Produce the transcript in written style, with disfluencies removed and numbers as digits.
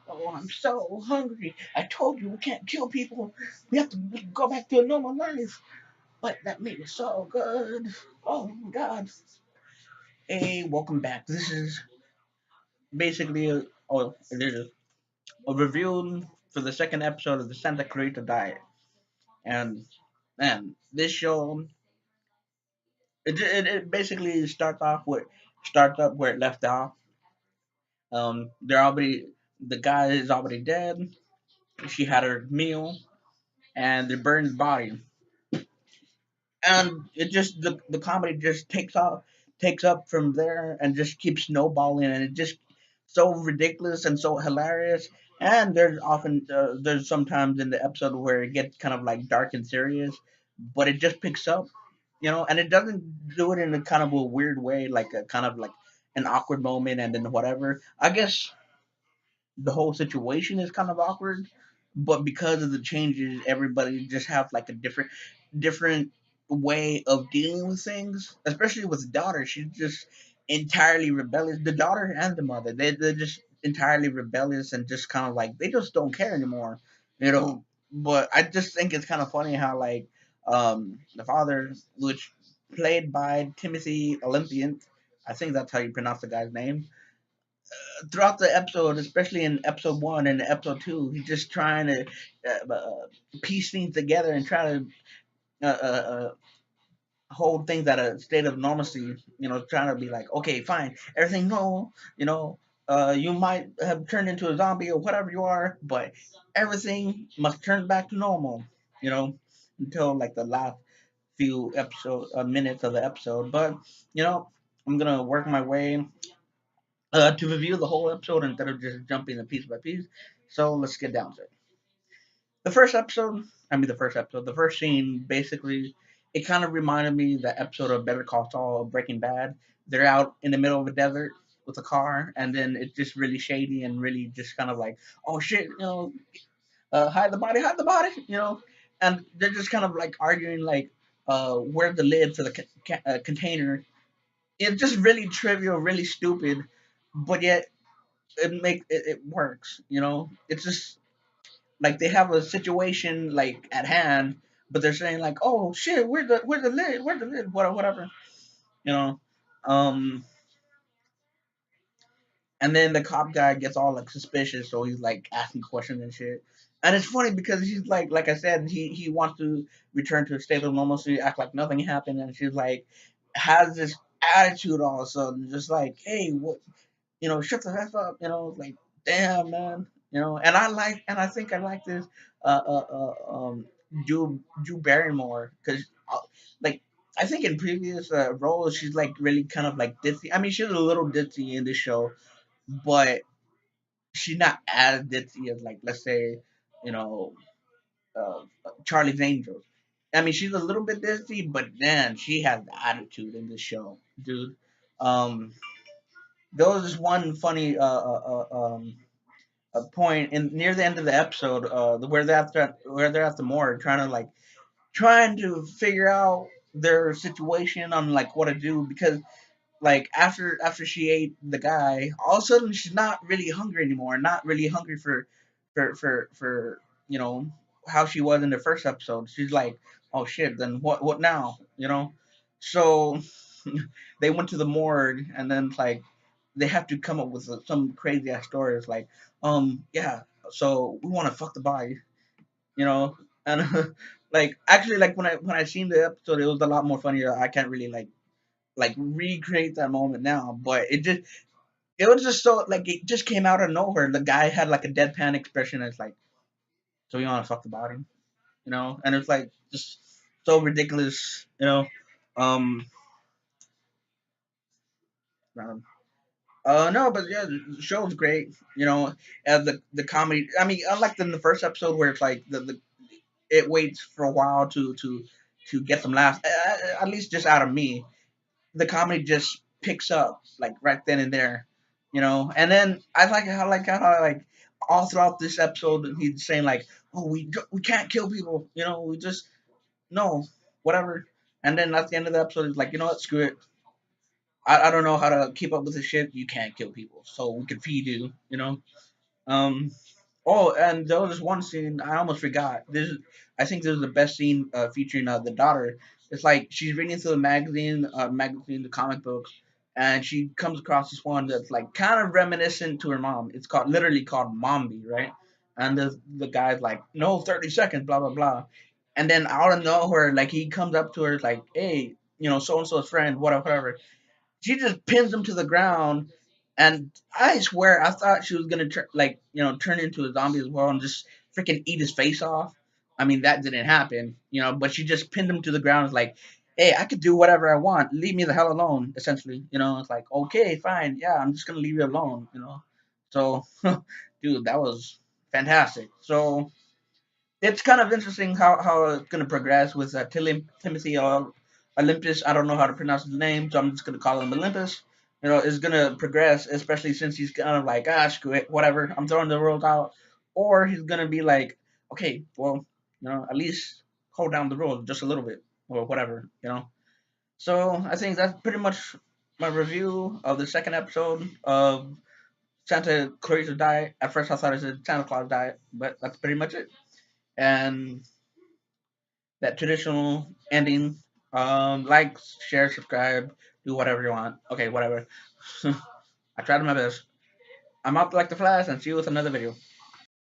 Oh, I'm so hungry. I told you we can't kill people. We have to go back to a normal life. But that meat is so good. Oh my god. Hey, welcome back. This is basically it is a review for the second episode of the Santa Clarita Diet. And man, this show it basically starts up where it left off. They're already the guy is already dead. She had her meal and they burned the body. And it just the comedy just takes up from there and just keeps snowballing and it just so ridiculous and so hilarious. And there's sometimes in the episode where it gets kind of like dark and serious, but it just picks up, and it doesn't do it in a kind of a weird way, like a kind of like an awkward moment and then whatever. I guess the whole situation is kind of awkward, but because of the changes, everybody just have like a different way of dealing with things. Especially with the daughter, she's just entirely rebellious. The daughter and the mother, they're just entirely rebellious and just kind of like they just don't care anymore, you know. But I just think it's kind of funny how like the father, which played by Timothy Olympian, I think that's how you pronounce the guy's name, throughout the episode, especially in episode one and episode two, he's just trying to piece things together and try to hold things at a state of normalcy. Trying to be like, okay, fine, everything normal. You might have turned into a zombie or whatever you are, but everything must turn back to normal. You know, until like the last few episode minutes of the episode. But you know, I'm gonna work my way to review the whole episode instead of just jumping in piece by piece. So let's get down to it. The first episode, the first scene, basically, it kind of reminded me of the episode of Better Call Saul of Breaking Bad. They're out in the middle of a desert with a car, and then it's just really shady and really just kind of like, oh shit, hide the body, and they're just kind of like arguing like, where's the lid for the container. It's just really trivial, really stupid, but yet it works. It's just like they have a situation like at hand, but they're saying like, oh shit, where's the lid, whatever, you know. Um, and then the cop guy gets all like suspicious, so he's like asking questions and shit. And it's funny because he's like I said, he wants to return to a state of normalcy, act like nothing happened, and she's like has this attitude all of a sudden, just like, hey, what, shut the F up, like, damn, man, and I think I like this, uh, uh, Drew Barrymore, because, like, I think in previous roles, she's like really kind of like ditzy. I mean, she's a little ditzy in this show, but she's not as ditzy as like, let's say, you know, uh, Charlie's Angels. I mean, she's a little bit ditzy, but then she has the attitude in this show, dude. Um, there was one funny a point in near the end of the episode, where they're at the morgue trying to figure out their situation on like what to do, because like after she ate the guy, all of a sudden she's not really hungry anymore, not really hungry for how she was in the first episode. She's like, oh shit, then what now, so they went to the morgue, and then like they have to come up with some crazy ass stories like, yeah, so we want to fuck the body, you know and like actually, like when I seen the episode, it was a lot more funnier. I can't really like recreate that moment now, but it was just so like it just came out of nowhere. The guy had like a deadpan expression. It's like, so you want to fuck the body, and it's like just so ridiculous, um no, but yeah, the show's great. The comedy. I mean, unlike in the first episode where it's like it waits for a while to get some laughs. At least just out of me, the comedy just picks up like right then and there. And then I like all throughout this episode he's saying like, oh, we can't kill people. We just no, whatever. And then at the end of the episode, he's like, you know what, screw it. I don't know how to keep up with this shit. You can't kill people, so we can feed you. Um, oh, and there was this one scene I almost forgot. I think this is the best scene featuring the daughter. It's like she's reading through the magazine, the comic books, and she comes across this one that's like kind of reminiscent to her mom. It's literally called Mombi, right? And the guy's like, no, 30 seconds, blah blah blah, and then out of nowhere, like he comes up to her like, hey, so and so's friend, whatever, whatever. She just pins him to the ground, and I swear I thought she was gonna turn into a zombie as well and just freaking eat his face off. I mean that didn't happen, but she just pinned him to the ground. It's like, hey, I could do whatever I want. Leave me the hell alone. Essentially, it's like, okay, fine, yeah, I'm just gonna leave you alone. So, dude, that was fantastic. So it's kind of interesting how it's going to progress with Timothy Olympus. I don't know how to pronounce his name, so I'm just going to call him Olympus. Is going to progress, especially since he's kind of like, screw it, whatever, I'm throwing the world out. Or he's going to be like, okay, well, at least hold down the world just a little bit, or whatever. So I think that's pretty much my review of the second episode of Santa Clarita Diet. At first I thought it said Santa Claus Diet, but that's pretty much it. And that traditional ending. Like, share, subscribe, do whatever you want. Okay, whatever. I tried my best. I'm out like the flash and see you with another video.